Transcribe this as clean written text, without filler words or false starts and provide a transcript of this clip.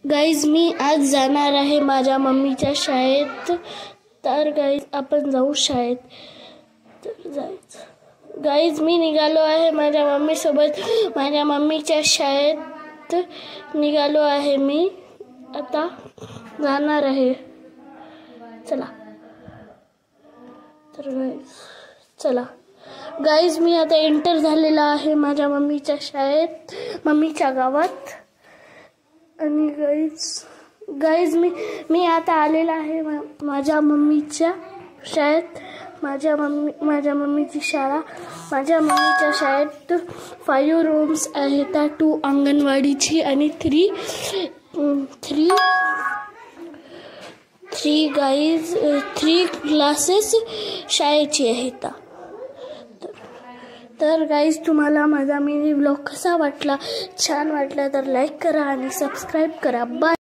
Guys मी आज जाणार आहे माझ्या मम्मीच्या शाळेत. तर गाईज आपण जाऊ शाळेत. तर जायचं. गाईज मी निघालो आहे माझ्या मम्मीसोबत. माझ्या मम्मीच्या शाळेत निघालो आहे मी. आता जाणार आहे. चला. तर गाईज चला. गाईज मी आता एंटर झालेला आहे माझ्या मम्मीच्या शाळेत, मम्मीच्या गावात. आणि गाईज मी आता आलेला आहे माझ्या मम्मीच्या शाळेत. माझ्या मम्मीची शाळा. माझ्या मम्मीच्या शाळेत 5 रूम्स आहेत, 2 अंगणवाडीची आणि 3 क्लासेस शाळेची आहेत. तर गाईज तुम्हाला माझा मिनी ब्लॉग कसा वाटला? छान वाटला तर लाईक करा आणि सबस्क्राईब करा. बाय.